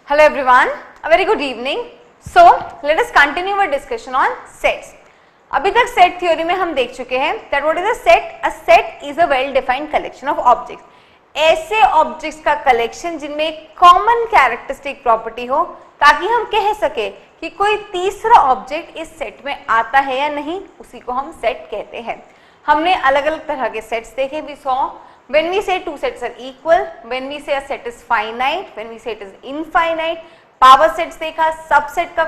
Hello everyone, a very good evening. So let us continue our discussion on sets. अभी तक set theory में हम देख चुके हैं that what is a set? A set is a well defined collection of objects. ऐसे objects का collection जिनमें एक कॉमन कैरेक्टरिस्टिक प्रॉपर्टी हो ताकि हम कह सके कि कोई तीसरा ऑब्जेक्ट इस सेट में आता है या नहीं, उसी को हम सेट कहते हैं. हमने अलग अलग तरह के सेट्स देखे. We saw when we say two sets are equal, when we say a set is finite, when we say it is infinite, power sets देखा, subset का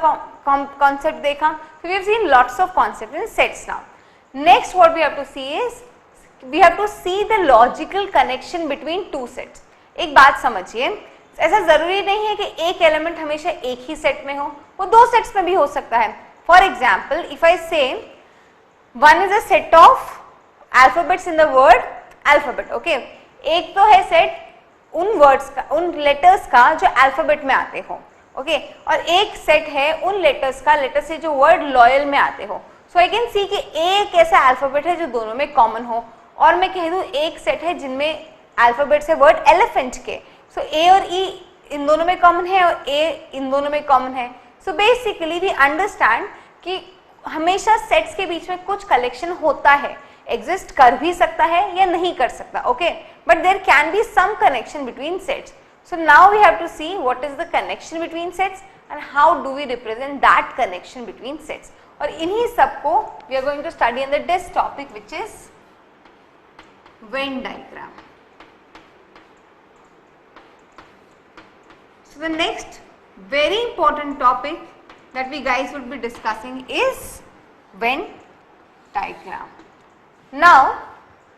concept देखा. So we have seen lots of concepts in sets now. Next what we have to see is we have to see the logical connection between two sets. एक बात समझिए, ऐसा जरूरी नहीं है कि एक एलिमेंट हमेशा एक ही सेट में हो, वो दो सेट्स में भी हो सकता है. फॉर एग्जाम्पल इफ आई से one is a set of alphabets in the word alphabet. Okay, एक तो है सेट उन वर्ड्स का, उन लेटर्स का जो अल्फाबेट में आते हो. ओके, और एक सेट है उन लेटर्स का, लेटर से जो वर्ड लॉयल में आते हो. सो आई कैन सी कि एक ऐसा अल्फाबेट है जो दोनों में कॉमन हो, और मैं कह दूं एक सेट है जिनमें अल्फाबेट्स है वर्ड एलिफेंट के. सो ए और ई इन दोनों में कॉमन है और ए इन दोनों में कॉमन है. सो बेसिकली वी अंडरस्टैंड कि हमेशा सेट्स के बीच में कुछ कलेक्शन होता है, एग्जिस्ट कर भी सकता है या नहीं कर सकता. Okay, but there can be some connection between sets. So now we have to see what is the connection between sets and how do we represent that connection between sets. और इन्हीं सबको we are going to study in the this topic which is Venn diagram. So the next very important topic that we guys would be discussing is Venn diagram. Now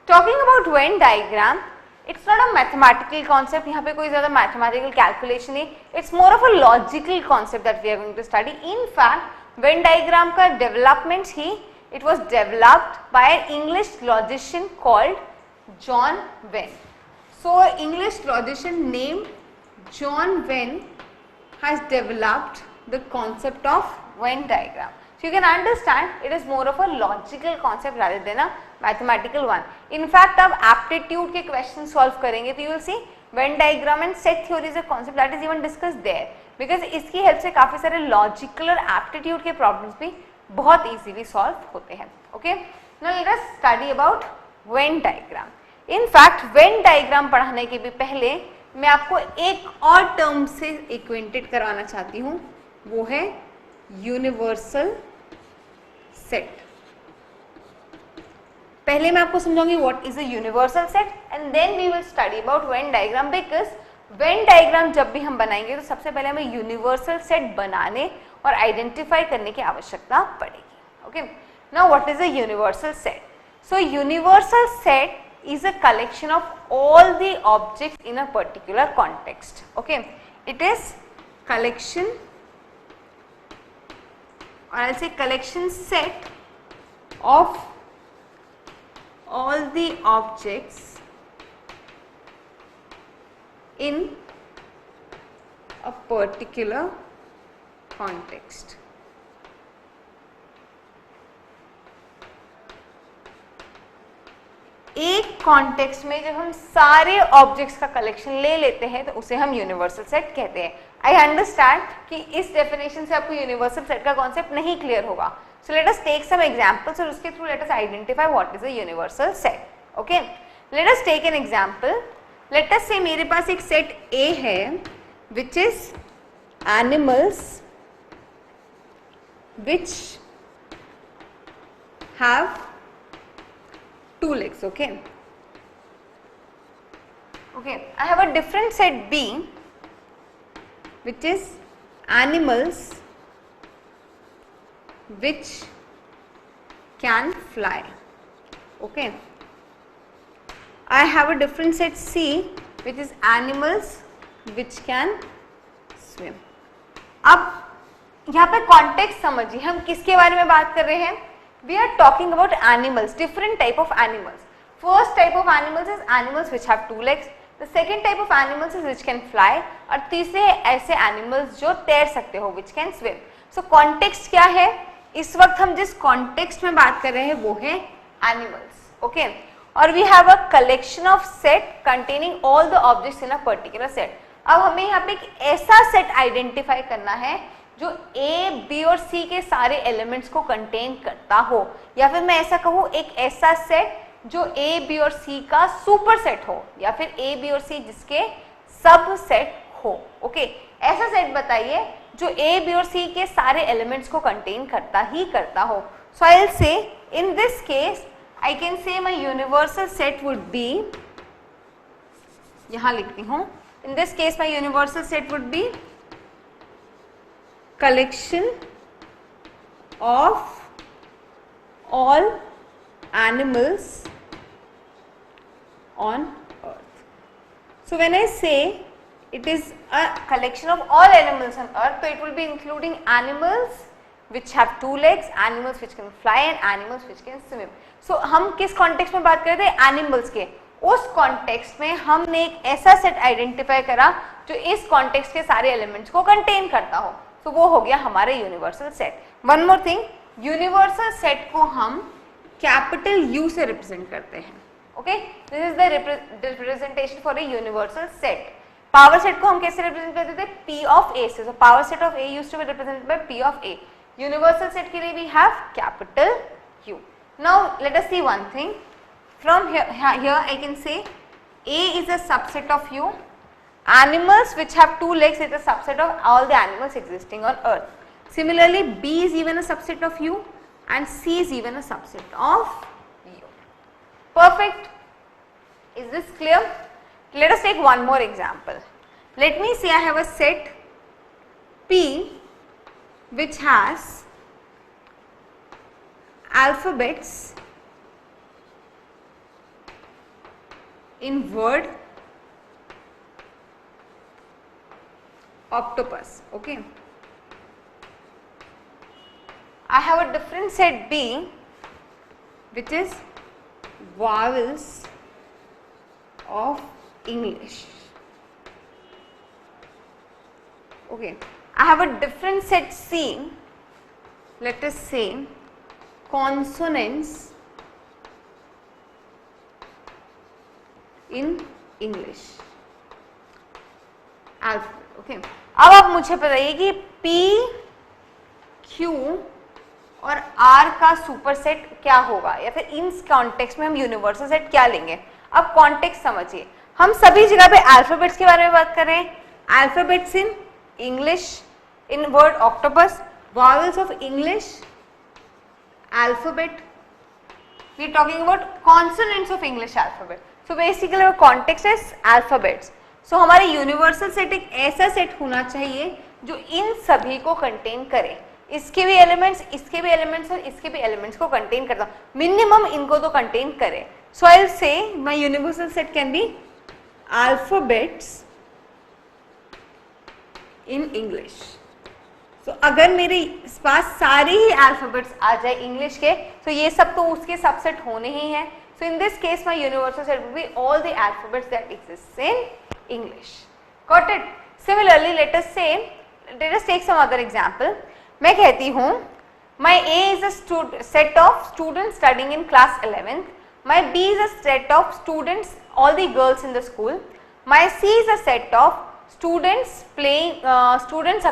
talking about Venn diagram, it's not a mathematical concept. यहाँ पे कोई ज़्यादा mathematical calculation नहीं. It's more of a logical concept that we are going to study. In fact, Venn diagram का development he it was developed by an English logician called John Venn. So English logician named John Venn has developed the concept of Venn diagram. So you can understand it is more of a logical concept rather than a mathematical one. In fact, आप aptitude के questions solve करेंगे तो you will see Venn diagram and set theory is a concept that is even discussed there. Because इसकी help से काफी सारे logical और aptitude के problems भी बहुत easily solve होते हैं. Okay? Now let us study about Venn diagram. In fact, Venn diagram पढ़ाने के भी पहले मैं आपको एक और टर्म से एक्वेंटेड करवाना चाहती हूं, वो है यूनिवर्सल सेट. पहले मैं आपको समझाऊंगी what is a universal set and then we will study about Venn diagram. Because Venn diagram जब भी हम बनाएंगे तो सबसे पहले हमें यूनिवर्सल सेट बनाने और आइडेंटिफाई करने की आवश्यकता पड़ेगी. Okay, now what is a universal set? So universal set is a collection of all the objects in a particular context. Okay, it is collection, or I'll say collection set of all the objects in a particular context. एक context में जब हम सारे objects का collection ले लेते हैं तो उसे हम यूनिवर्सल सेट कहते हैं. आई अंडरस्टैंड कि इस डेफिनेशन से आपको यूनिवर्सल सेट का कॉन्सेप्ट नहीं क्लियर होगा. So let us take some examples और उसके through let us identify what is a universal set. Okay, let us take an example. Let us say मेरे पास एक सेट ए है which is animals which have two legs. Okay, I have a different set B which is animals which can fly. Okay, I have a different set C which is animals which can swim. अब यहाँ पे context समझिए, हम किसके बारे में बात कर रहे हैं? We are talking about animals, different type of animals. First type of animals is animals which have two legs. The second type of animals is which can fly. और तीसरे ऐसे animals जो तैर सकते हो, which can swim. So context क्या है? इस वक्त हम जिस context में बात कर रहे हैं वो है animals. Okay? और we have a collection of set containing all the objects in a particular set. अब हमें यहाँ पे एक ऐसा सेट आइडेंटिफाई करना है जो ए, बी और सी के सारे एलिमेंट्स को कंटेन करता हो, या फिर मैं ऐसा कहूँ एक ऐसा सेट जो ए, बी और सी का सुपर सेट हो, या फिर ए, बी और सी जिसके सब सेट हो। ओके, ऐसा सेट बताइए जो ए, बी और सी के सारे एलिमेंट्स को कंटेन करता ही करता हो। सो आई विल से इन दिस केस आई कैन से my universal set would be, यहां लिखती हूं, इन this case my universal set would be collection of all animals on earth. So when I say it is a collection of all animals on earth, so it will be including animals which have two legs, animals which can fly and animals which can swim. So हम किस context में बात कर रहे थे? Animals के। उस context में हमने एक ऐसा set identify करा जो इस context के सारे elements को contain करता हो। तो वो हो गया हमारे universal set. One more thing, universal set को हम कैपिटल यू से रिप्रेजेंट करते हैं। Okay, this is the representation for a universal set. Power set को हम कैसे रिप्रेजेंट करते थे? पी ऑफ ए से। So power set of A used to be represented by P of A. Universal set के लिए we have capital U. Now let us see one thing from here I can say A is a subset of U. Animals which have two legs is a subset of all the animals existing on earth. Similarly, B is even a subset of U and C is even a subset of U. Perfect. Is this clear? Let us take one more example. Let me say I have a set P which has alphabets in word octopus. Okay, I have a different set B which is vowels of English. Okay, I have a different set C, let us say consonants in English alphabet. Okay, अब आप मुझे बताइए कि P, Q और R का super set क्या होगा, या फिर इन कॉन्टेक्स्ट में हम यूनिवर्सल सेट क्या लेंगे। अब कॉन्टेक्स्ट समझिए, हम सभी जगह पे अल्फाबेट्स के बारे में बात कर रहे हैं। Alphabets in English in word octopus, vowels of English alphabet, we are talking about consonants of English alphabet. So basically context is alphabets. So हमारे यूनिवर्सल सेट एक ऐसा सेट होना चाहिए जो इन सभी को कंटेन करे, इसके भी एलिमेंट्स, इसके भी एलिमेंट्स और इसके भी एलिमेंट्स को कंटेन करता, मिनिमम इनको तो कंटेन करे। So I will say my universal set can be alphabets in English. So अगर मेरे पास सारे ही अल्फाबेट्स आ जाए इंग्लिश के, तो ये सब तो उसके सबसेट होने ही हैं। So in this case my universal set will be all the alphabets that exist in English. Got it? Similarly, let us take some other example. मैं कहती हूँ my A is a set of students studying in class 11th. My B is a set of students, all the girls in the school. My C is a set of students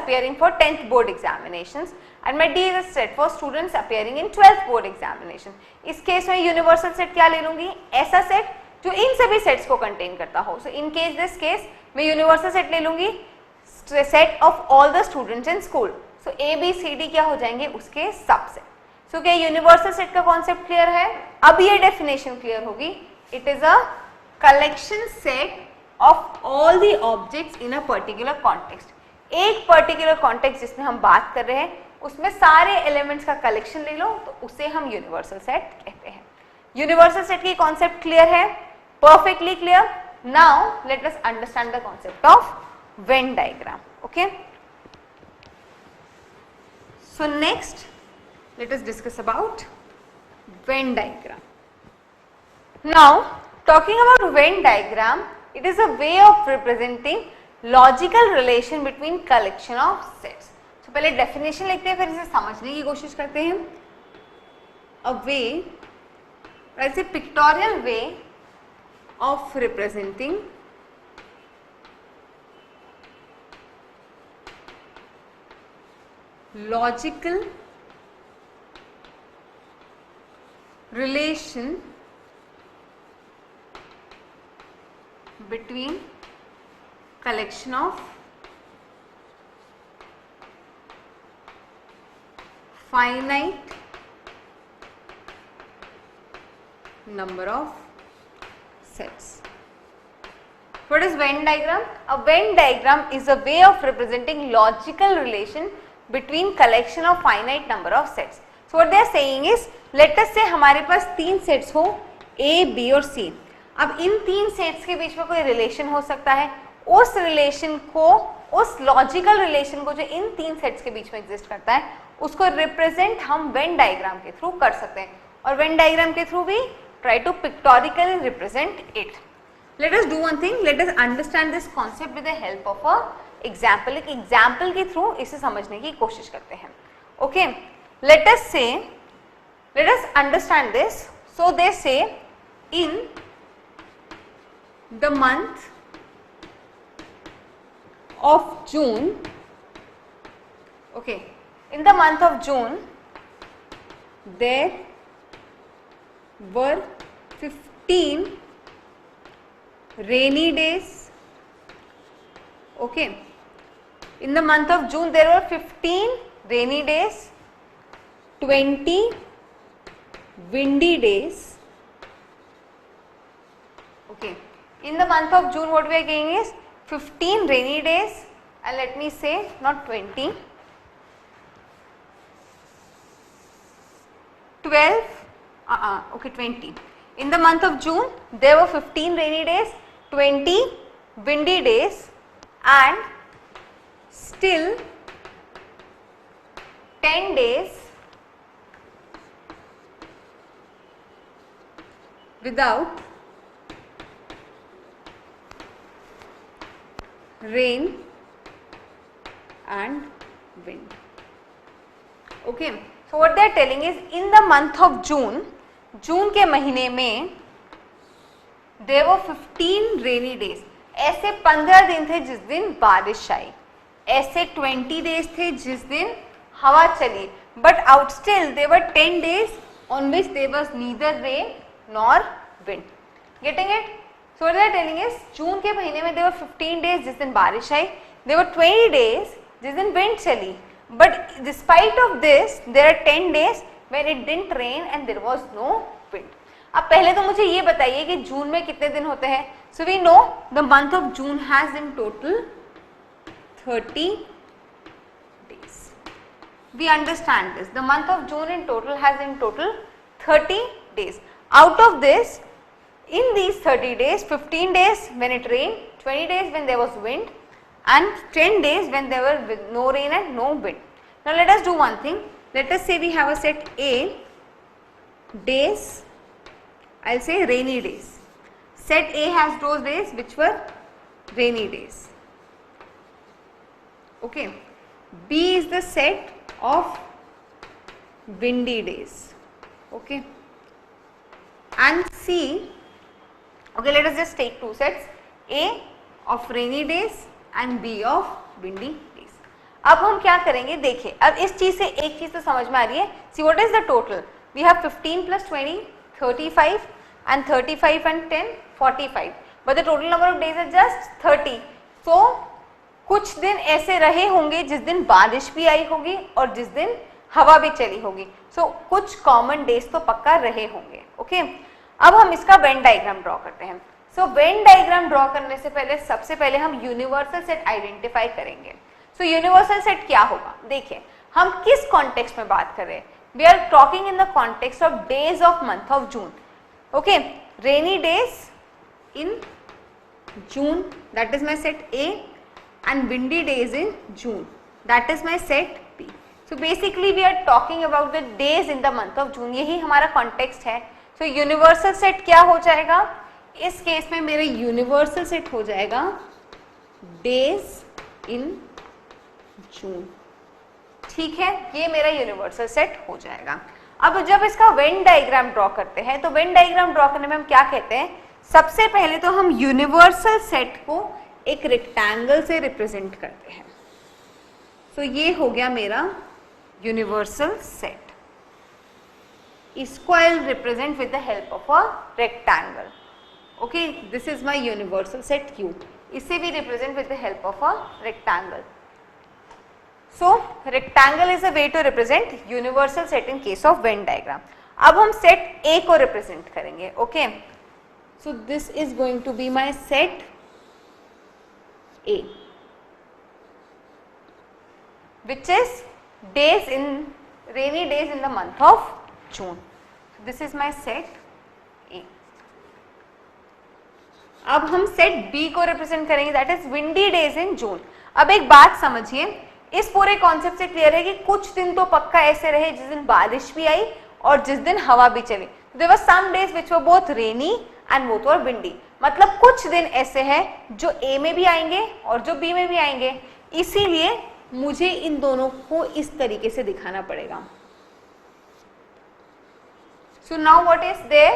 appearing for 10th board examinations. And my D is a set for students appearing in 12th board examination. इस case में universal set क्या ले लूंगी? ऐसा set जो इन सभी sets को contain करता हो। So in case this case मैं यूनिवर्सल सेट ले लूंगी set of all the students in school. So A B C D क्या हो जाएंगे? उसके सबसेट। सो क्या यूनिवर्सल सेट का कॉन्सेप्ट क्लियर है? अब ये डेफिनेशन क्लियर होगी। It is a collection set of all the objects in a particular context. एक पर्टिकुलर कॉन्टेक्स्ट जिसमें हम बात कर रहे हैं उसमें सारे एलिमेंट्स का कलेक्शन ले लो, तो उसे हम यूनिवर्सल सेट कहते हैं। यूनिवर्सल सेट की कॉन्सेप्ट क्लियर है? Perfectly clear. Now let us understand the concept of Venn diagram. Okay. So next, let us discuss about Venn diagram. Now, talking about Venn diagram, it is a way of representing logical relation between collection of sets. So पहले definition लिखते हैं, फिर इसे समझने की कोशिश करते हैं. A way, ऐसे pictorial way of representing logical relation between collection of finite number of sets. What is Venn diagram? A Venn diagram is a way of representing logical relation between collection of finite number of sets. So what they are saying is, let us say हमारे पास 3 sets हो A, B और C. अब इन 3 sets के बीच में कोई relation हो सकता है, उस relation को, उस logical relation को जो इन 3 sets के बीच में exist करता है, उसको represent हम Venn diagram के through कर सकते हैं. और Venn diagram के through भी try to pictorially represent it. Let us do one thing. Let us understand this concept with the help of a example. एक example के through इसे समझने की कोशिश करते हैं. Okay. Let us say, let us understand this. So they say in the month of June. Okay. In the month of June, there were 15 rainy days. Okay. In the month of June there were 15 rainy days, 20 windy days. Okay. In the month of June what we are getting is 15 rainy days, and let me say not 20, 12, okay, 20. In the month of June there were 15 rainy days, 20 windy days, and still 10 days without rain and wind. Okay. So what they are telling is in the month of June, जून के महीने में there were 15 rainy days. ऐसे 15 दिन थे जिस दिन बारिश आई, ऐसे 20 days थे जिस दिन हवा चली, but out still there were 10 days on which there was neither rain nor wind. Getting it? So what they are telling is जून के महीने में there were 15 days जिस दिन बारिश आई, there were 20 days जिस दिन wind चली, but despite of this there are 10 days when it didn't rain and there was no wind. अब पहले तो मुझे ये बताइए कि जून में कितने दिन होते हैं. So we know the month of June has in total 30 days. We understand this. The month of June in total has in total 30 days. Out of this, in these 30 days, 15 days when it rained, 20 days when there was wind, and 10 days when there were no rain and no wind. Now let us do one thing. Let us say we have a set A, days, I will say rainy days. Set A has those days which were rainy days. Okay. B is the set of windy days. Okay. And C, okay, let us just take two sets, A of rainy days and B of windy days. अब हम क्या करेंगे देखिए, अब इस चीज से एक चीज तो समझ में आ रही है. See what is the total? We have 15 plus 20, 35 and 35 and 10, 45. But the total number of days is just 30. So कुछ दिन ऐसे रहे होंगे जिस दिन बारिश भी आई होगी और जिस दिन हवा भी चली होगी. So कुछ कॉमन डेज तो पक्का रहे होंगे. ओके. अब हम इसका वेन डायग्राम ड्रॉ करते हैं. सो वेन डायग्राम ड्रॉ करने से पहले सबसे पहले हम यूनिवर्सल सेट आइडेंटिफाई करेंगे. सो यूनिवर्सल सेट क्या होगा? देखिए हम किस कॉन्टेक्स्ट में बात कर रहे हैं. We are talking in the context of days of month of June. Okay. Rainy days in June, that is my set A, and windy days in June, that is my set B. So basically we are talking about the days in the month of June. यही हमारा context है. So universal set क्या हो जाएगा? इस case में मेरा universal set हो जाएगा days in June. ठीक है, ये मेरा universal set हो जाएगा. अब जब इसका Venn diagram ड्रॉ करते हैं तो Venn diagram ड्रॉ करने में हम क्या कहते हैं? सबसे पहले तो हम universal set को एक रेक्टेंगल से रिप्रेजेंट करते हैं. सो ये हो गया मेरा universal set. इसको I will represent with the help of a rectangle. Okay, this is my universal set Q. इसे भी represent with the help of a rectangle. So rectangle is a way to represent universal set in case of Venn diagram. अब हम set A को represent करेंगे. Okay, so this is going to be my set A, which is days in rainy days in the month of June. This is my set A. अब हम set B को represent करेंगे, that is windy days in June. अब एक बात समझिए, इस पूरे कॉन्सेप्ट से क्लियर है कि कुछ दिन तो पक्का ऐसे रहे जिस दिन बारिश भी आई और जिस दिन हवा भी चली. There were some days which were both rainy and both were windy. मतलब कुछ दिन ऐसे हैं जो A में भी आएंगे और जो B में भी आएंगे. इसीलिए मुझे इन दोनों को इस तरीके से दिखाना पड़ेगा. So now what is there?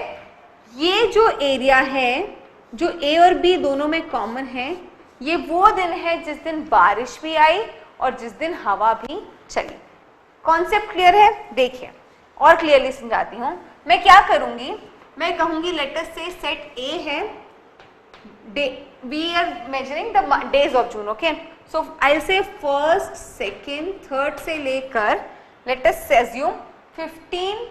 ये जो एरिया है जो A और B दोनों में कॉमन है, ये वो दिन है जिस दिन बारिश भी आई और जिस दिन हवा भी चली. कॉन्सेप्ट क्लियर है? देखिए और क्लियरली समझाती हूँ. मैं क्या करूंगी, मैं कहूंगी लेट अस से सेट A है, we are measuring the days of June. Okay, so I'll say first, second, third से लेकर let us assume 15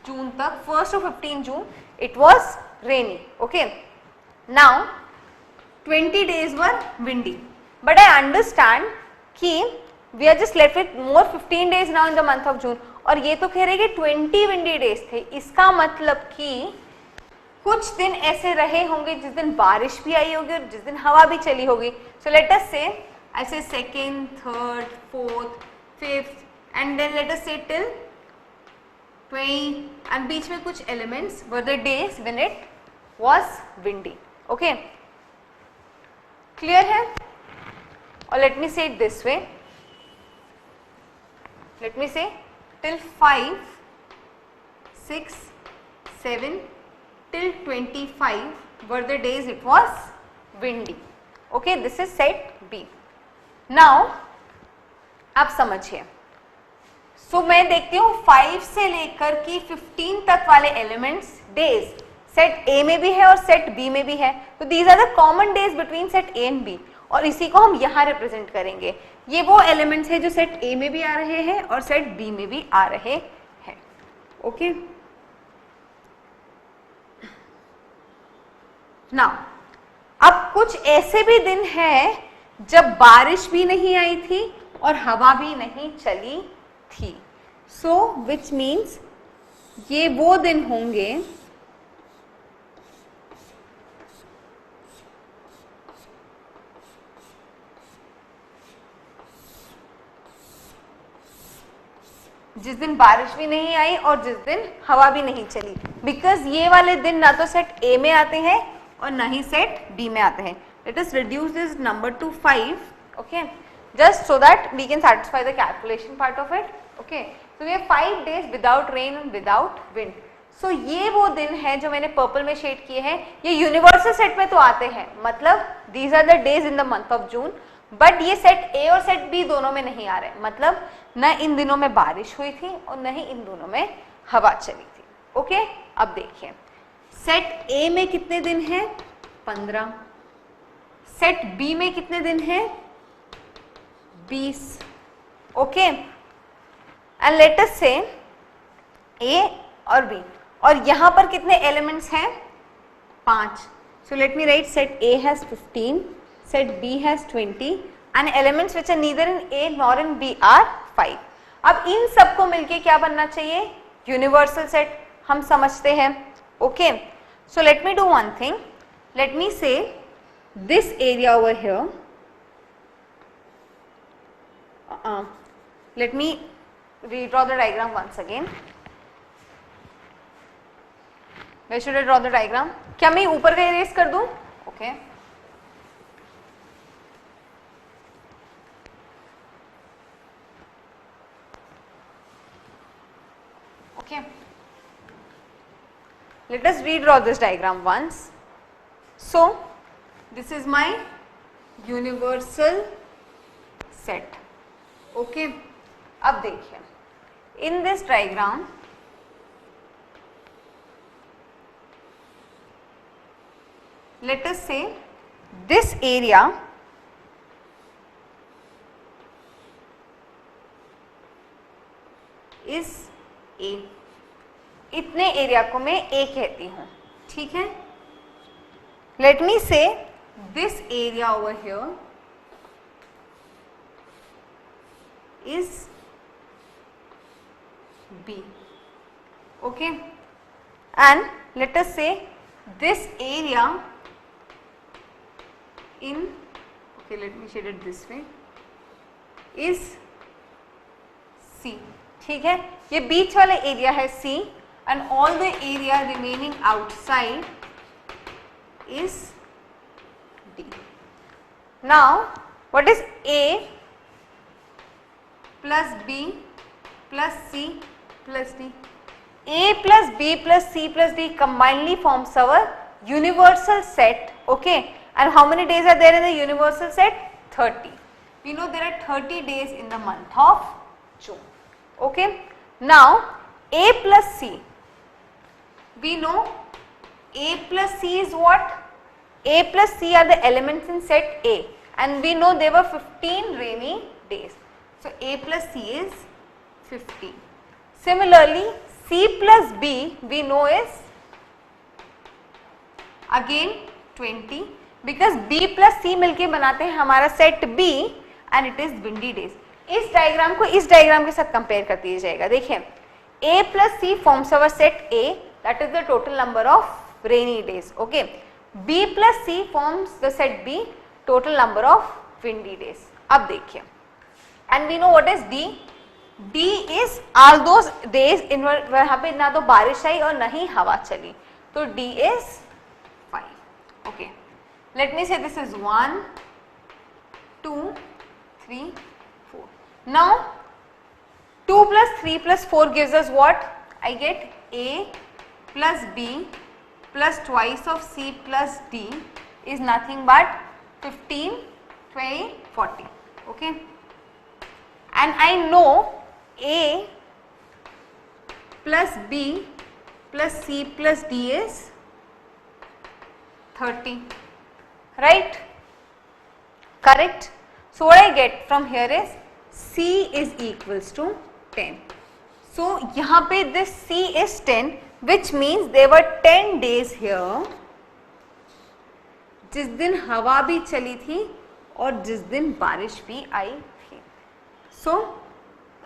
जून तक, 1st of 15 June it was rainy. Okay, now 20 days were windy, but I understand कि we are just left with more 15 days now in the month of June. और ये तो कह रहे कि 20 windy days थे. इसका मतलब कि कुछ दिन ऐसे रहे होंगे जिस दिन बारिश भी आई होगी और जिस दिन हवा भी चली होगी. So let us say, I say second, third, fourth, fifth, and then let us say till 20, and बीच में कुछ elements were the days when it was windy. Okay, clear है? Or let me say it this way. Let me say till 5, 6, 7 till 25 were the days it was windy. Okay, this is set B. Now अब समझिए. So मैं देखती हूँ 5 से लेकर की 15 तक वाले एलिमेंट्स डेज सेट A में भी है और सेट B में भी है. तो these are the common days between set A and B. और इसी को हम यहाँ रिप्रेजेंट करेंगे. ये वो एलिमेंट्स हैं जो सेट A में भी आ रहे हैं और सेट B में भी आ रहे हैं. ओके, नाउ अब कुछ ऐसे भी दिन हैं जब बारिश भी नहीं आई थी और हवा भी नहीं चली थी. सो विच मीन्स ये वो दिन होंगे जिस दिन बारिश भी नहीं आई और जिस दिन हवा भी नहीं चली. बिकॉज ये वाले दिन ना तो सेट A में आते हैं और ना ही सेट B में आते हैं. Let us reduce this number two 5. Okay, just so that we can satisfy the calculation part of it. Okay, so we have 5 days without rain and without wind. So ये वो दिन है जो मैंने purple में शेड किए हैं. ये यूनिवर्सल सेट में तो आते हैं, मतलब these are the days in the month of June. But ये सेट A और सेट B दोनों में नहीं आ रहे, मतलब न इन दिनों में बारिश हुई थी और न ही इन दोनों में हवा चली थी. ओके, अब देखिए सेट A में कितने दिन हैं? 15. सेट B में कितने दिन हैं? 20. ओके, एंड लेट अस से A और B, और यहां पर कितने एलिमेंट्स हैं? 5. सो let me right set A has 15, set B has 20 and elements which are neither in A nor in B are 5. अब इन सबको मिलके क्या बनना चाहिए? Universal set. हम समझते हैं. Okay, so let me do one thing. Let me say this area over here, let me redraw the diagram once again. Where should I draw the diagram? क्या मैं ऊपर का इरेज कर दूं? Okay, okay, let us redraw this diagram once. So this is my universal set. Okay, अब देखिए in this diagram, let us say this area is A. इतने area को मैं A कहती हूँ, ठीक है. Let me say this area over here is B. Okay, and let us say this area in, okay, let me shade it this way, is C. ठीक है, ये बीच वाला एरिया है C and all the area remaining outside is D. Now what is A plus B plus C plus D? A plus B plus C plus D combinedly forms our universal set, okay, and how many days are there in the universal set? 30. We know there are 30 days in the month of June. Okay, now A plus C, we know A plus C is what? A plus C are the elements in set A, and we know there were 15 rainy days. So A plus C is 15. Similarly, C plus B we know is again 20, because B plus C मिलके बनाते हैं हमारा set B and it is windy days. इस diagram को इस diagram के साथ compare कर दिया जाएगा. देखिए A plus C forms our set A, that is the total number of rainy days. Okay, B plus C forms the set B, total number of windy days. अब देखिए, and we know what is D. D is all those days in वहाँ पे ना तो बारिश आई और ना ही हवा चली, तो D is 5. Okay, let me say this is 1, 2, 3, 4. Now 2 plus 3 plus 4 gives us what? I get A plus B plus twice of C plus D is nothing but 15, 20, 40. Okay, and I know A plus B plus C plus D is 30, right? Correct. So what I get from here is C is equals to 10. So यहाँ पे this C is 10, which means there were 10 days here जिस दिन हवा भी चली थी और जिस दिन बारिश भी आई थी. So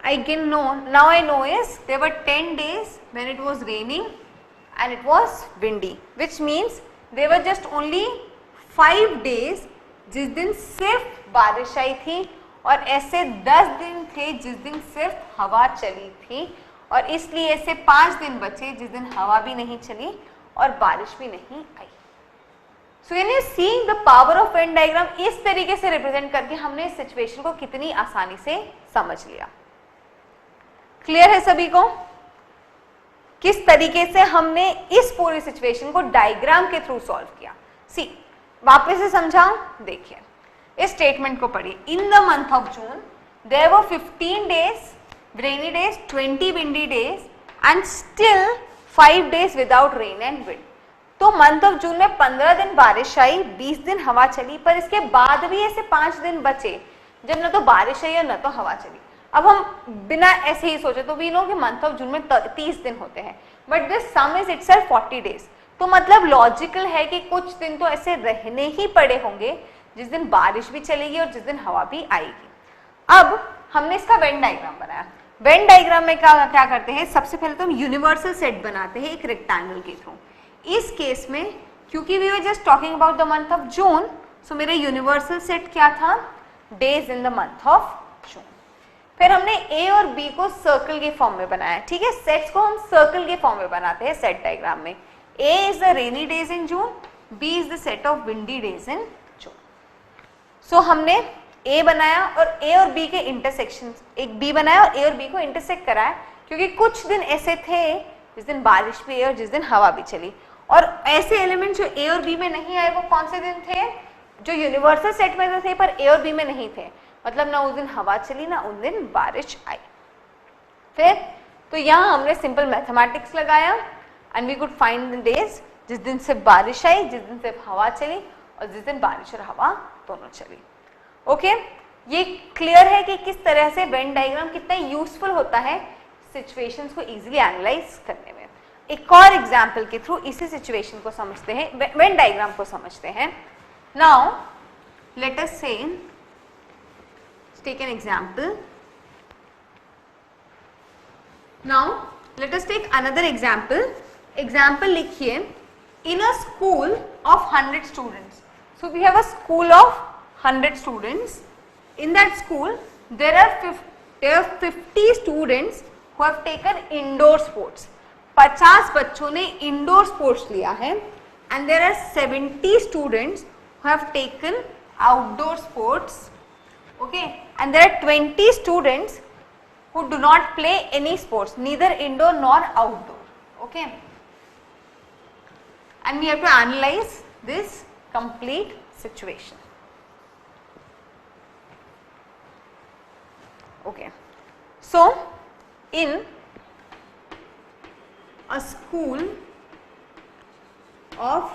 I can know, now I know is there were 10 days when it was raining and it was windy, which means there were just only 5 days जिस दिन सिर्फ बारिश आई थी और ऐसे 10 दिन थे जिस दिन सिर्फ हवा चली थी, और इसलिए ऐसे 5 दिन बचे जिस दिन हवा भी नहीं चली और बारिश भी नहीं आई. सो यानी seeing the power of Venn diagram इस तरीके से रिप्रेजेंट करके हमने इस सिचुएशन को कितनी आसानी से समझ लिया. क्लियर है सभी को किस तरीके से हमने इस पूरी सिचुएशन को डायग्राम के थ्रू सॉल्व किया. सी वापस से समझाऊं, देखिए इस स्टेटमेंट को पढ़िए. In the month of June there were 15 days rainy days, 20 windy days and still 5 days without rain and wind. तो मंथ ऑफ जून में 15 दिन बारिश आई, 20 दिन हवा चली, पर इसके बाद भी ऐसे 5 दिन बचे जब न तो बारिश आई और न तो हवा चली. अब हम बिना ऐसे ही सोचे तो वी नो कि मंथ ऑफ जून में 30 दिन होते हैं, but this some is itself 40 days. तो मतलब लॉजिकल है कि कुछ दिन तो ऐसे रहने ही पड़े होंगे जिस दिन बारिश भी चलेगी और जिस दिन हवा भी आएगी. अब हमने इसका वेन डायग्राम बनाया. वेन डायग्राम में क्या करते हैं, सबसे पहले तो हम यूनिवर्सल सेट बनाते हैं एक रेक्टेंगल के थ्रू. इस केस में क्योंकि we were just talking about the month of June, so मेरा यूनिवर्सल सेट क्या था, days in the month of June. फिर हमने ए और बी को सर्कल के फॉर्म में बनाया. ठीक है, सेट्स को हम सर्कल के फॉर्म में बनाते हैं सेट डायग्राम में. A is the rainy days in June, B is the set of windy days in June. So हमने ए बनाया और ए और बी के इंटरसेक्शन, एक बी बनाया और ए और बी को इंटरसेक्ट कराया, क्योंकि कुछ दिन ऐसे थे जिस दिन बारिश भी आई और जिस दिन हवा भी चली. और ऐसे एलिमेंट जो ए और बी में नहीं आए वो कौन से दिन थे, जो यूनिवर्सल सेट में थे पर ए और बी में नहीं थे. मतलब ना उस दिन हवा चली ना उस दिन बारिश आई. फिर तो यहाँ हमने सिंपल मैथमेटिक्स लगाया and we could find the days जिस दिन सिर्फ बारिश आई, जिस दिन सिर्फ हवा चली और जिस दिन बारिश और हवा दोनों चली। ओके, ये क्लियर है कि किस तरह से वेन डायग्राम कितना यूजफुल होता है सिचुएशंस को इजीली एनालाइज करने में। एक और एग्जांपल के थ्रू इसी सिचुएशन को समझते हैं, वेन डायग्राम को समझते हैं। Now let us say take an example. Now let us take another example. Example लिखिए, in a school of 100 students, so we have a school of 100 students. In that school there are 50 students who have taken indoor sports. 50 बच्चों ने indoor sports लिया है and there are 70 students who have taken outdoor sports. Okay, and there are 20 students who do not play any sports, neither indoor nor outdoor. Okay, and we have to analyze this complete situation. Okay, so in a school of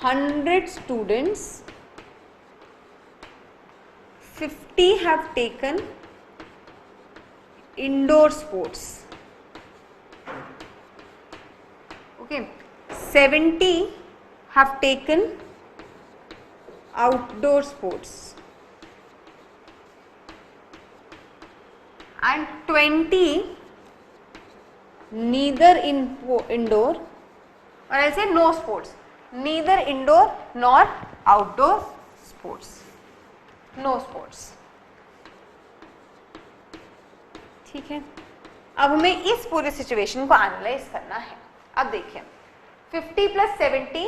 100 students, 50 have taken indoor sports. Okay, 70 have taken outdoor sports. And 20 neither indoor, or I'll say no sports, neither indoor nor outdoor sports, no sports. ठीक है, अब हमें इस पूरे situation को analyse करना है। अब देखिए 50 plus 70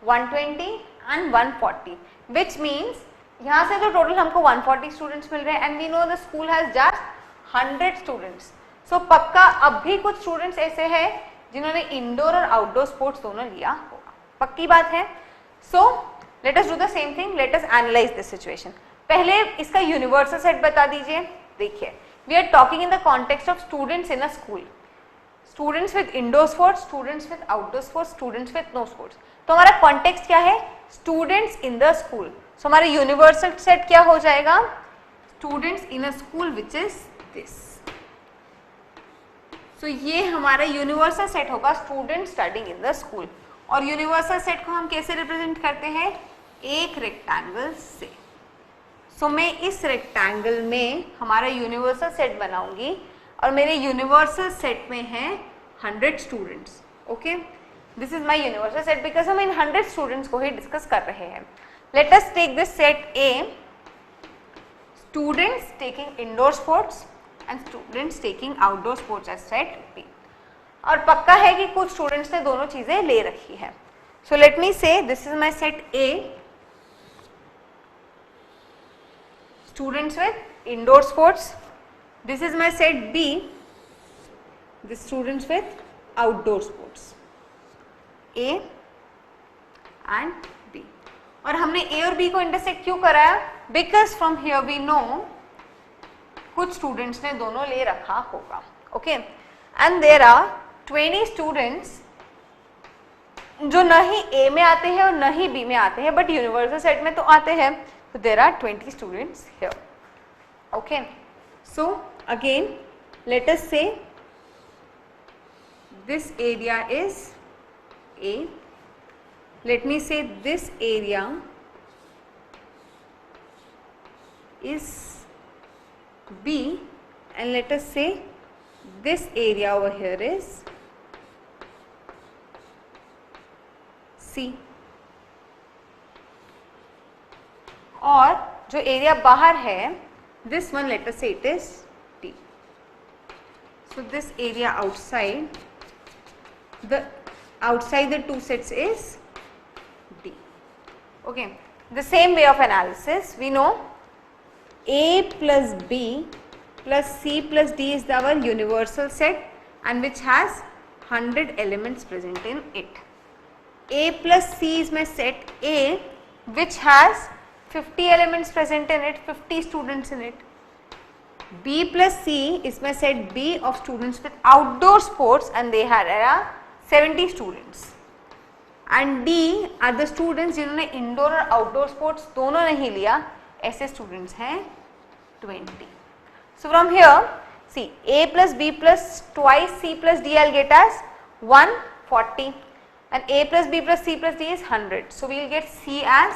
120 and 140, which means यहाँ से तो टोटल हमको 140 स्टूडेंट्स मिल रहे हैं and we know the school has just 100 students. So पक्का अब भी कुछ स्टूडेंट्स ऐसे हैं जिन्होंने इंडोर और आउटडोर स्पोर्ट्स दोनों लिया होगा, पक्की बात है। So let us do the same thing, let us analyse this situation. पहले इसका यूनिवर्सल सेट बता दीजिए। देखिए, we are talking in the context of students in a school, students with indoor sports, students with outdoor sports, students with no sports. तो हमारा context क्या है? Students in the school. So हमारा universal set क्या हो जाएगा? Students in a school which is this. सो ये हमारा यूनिवर्सल सेट होगा, student studying in the school. और यूनिवर्सल सेट को हम कैसे रिप्रेजेंट करते हैं? एक रेक्टेंगल से। सो मैं इस रेक्टेंगल में हमारा यूनिवर्सल सेट बनाऊंगी और मेरे यूनिवर्सल सेट में है 100 students. Okay, this is my universal set because हम इन 100 स्टूडेंट्स को ही डिस्कस कर रहे हैं। Let us take this set A, students taking indoor sports and students taking outdoor sports as set B. और पक्का है कि कुछ स्टूडेंट्स ने दोनों चीजें ले रखी है। So let me say this is my set A, students with indoor sports. This is my set B, the students with outdoor sports, A and B. और हमने A और B को इंटरसेक्ट क्यों कराया? Because from here we know कुछ students ने दोनों ले रखा होगा। Okay, and there are 20 students जो न ही A में आते हैं और न ही B में आते हैं, बट यूनिवर्सल सेट में तो आते हैं। So there are 20 students here. Okay, so again let us say this area is A. Let me say this area is B, and let us say this area over here is C. और जो area बाहर है, this one let us say it is D. So this area outside the two sets is D. Okay, the same way of analysis we know A plus B plus C plus D is our universal set and which has 100 elements present in it. A plus C is my set A which has 50 elements present in it, 50 students in it. B plus C इसमें set B of students with outdoor sports and they had around 70 students. And D are the students जिन्होंने indoor और outdoor sports दोनों नहीं लिया, ऐसे students हैं 20. So from here, see A plus B plus twice C plus D I'll get as 140 and A plus B plus C plus D is 100. So we'll get C as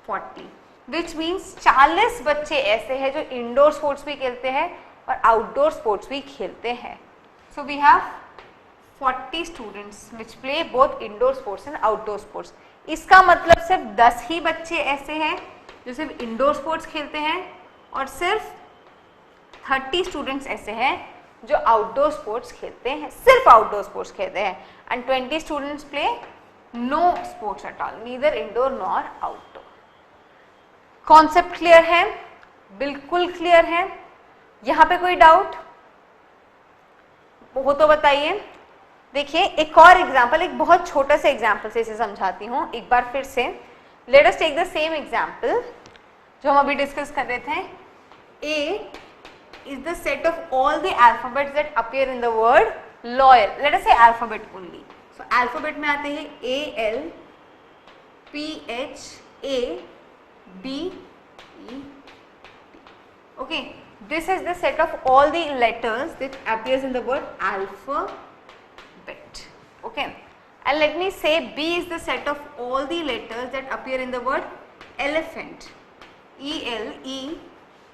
40, which means 40 बच्चे ऐसे हैं जो indoor sports भी खेलते हैं और outdoor sports भी खेलते हैं. So we have 40 students which play both indoor sports and outdoor sports. इसका मतलब सिर्फ 10 ही बच्चे ऐसे हैं जो सिर्फ इंडोर स्पोर्ट्स खेलते हैं और सिर्फ 30 स्टूडेंट्स ऐसे हैं जो आउटडोर स्पोर्ट्स खेलते हैं, सिर्फ आउटडोर स्पोर्ट्स खेलते हैं. And 20 students play no sports at all, neither indoor nor outdoor. Concept clear है? बिल्कुल क्लियर है. यहां पे कोई डाउट हो तो बताइए. देखिए एक और एग्जाम्पल, एक बहुत छोटा सा एग्जाम्पल से इसे समझाती हूँ एक बार फिर से. Let us take the same example जो हम अभी डिस्कस कर रहे थे. A is the set of all the alphabets that appear in the word lawyer. Let us say alphabet only. So alphabet में आते हैं A L P H A B E T. Okay, this is the set of all the letters that appears in the word alphabet. Okay, and let me say B is the set of all the letters that appear in the word elephant. E L E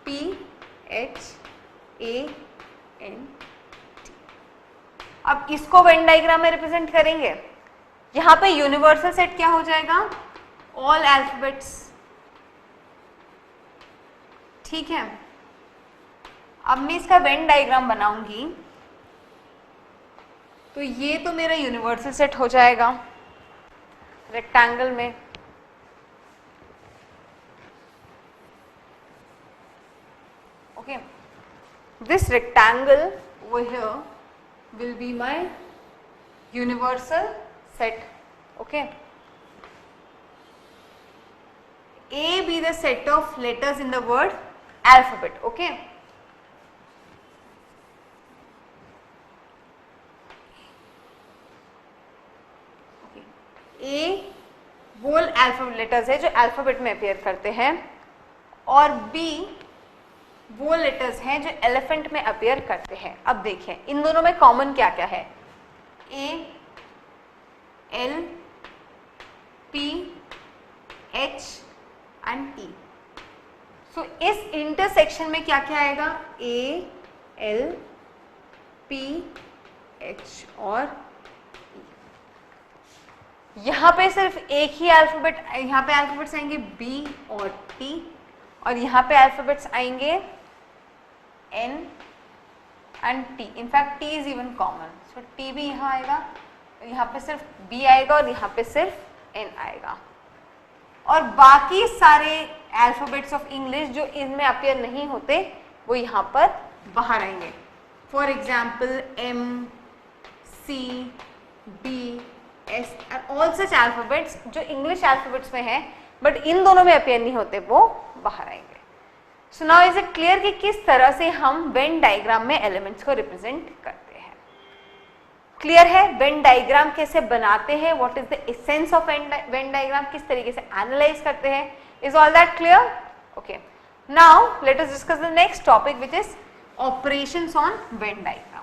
P H A N T. अब इसको Venn diagram में represent करेंगे. यहां पे universal set क्या हो जाएगा? All alphabets. ठीक है, अब मैं इसका वेन डायग्राम बनाऊंगी तो ये तो मेरा यूनिवर्सल सेट हो जाएगा रेक्टेंगल में. Okay, this rectangle over here will be my universal set. Okay, A be the set of letters in the word alphabet. Okay, A वो अल्फाबेट लेटर्स है जो अल्फाबेट में अपेयर करते हैं और B वो लेटर्स हैं जो एलिफेंट में अपेयर करते हैं. अब देखिए इन दोनों में कॉमन क्या क्या है? A L P H and T. सो इस इंटरसेक्शन में क्या क्या आएगा? A L P H और यहाँ पे सिर्फ एक ही अल्फाबेट, यहाँ पे अल्फाबेट्स आएंगे B और T और यहाँ पे अल्फाबेट्स आएंगे N and T. In fact T is even common, so T भी यहाँ आएगा, यहाँ पे सिर्फ B आएगा और यहाँ पे सिर्फ N आएगा. और बाकी सारे अल्फाबेट्स ऑफ इंग्लिश जो इनमें अपेयर नहीं होते वो यहाँ पर बाहर आएंगे. For example M, C, D, S and all such alphabets जो इंग्लिश अल्फाबेट्स में है बट इन दोनों में अपेयर नहीं होते वो बाहर आएंगे. So now is it clear कि किस तरह से हम वेन डायग्राम में एलिमेंट्स को रिप्रेजेंट करते हैं? क्लियर है वेन डायग्राम कैसे बनाते हैं? What is the essence of Venn diagram, किस तरीके से एनालाइज करते हैं? Is all that clear? Okay, now let us discuss the next topic which is operations on Venn diagram.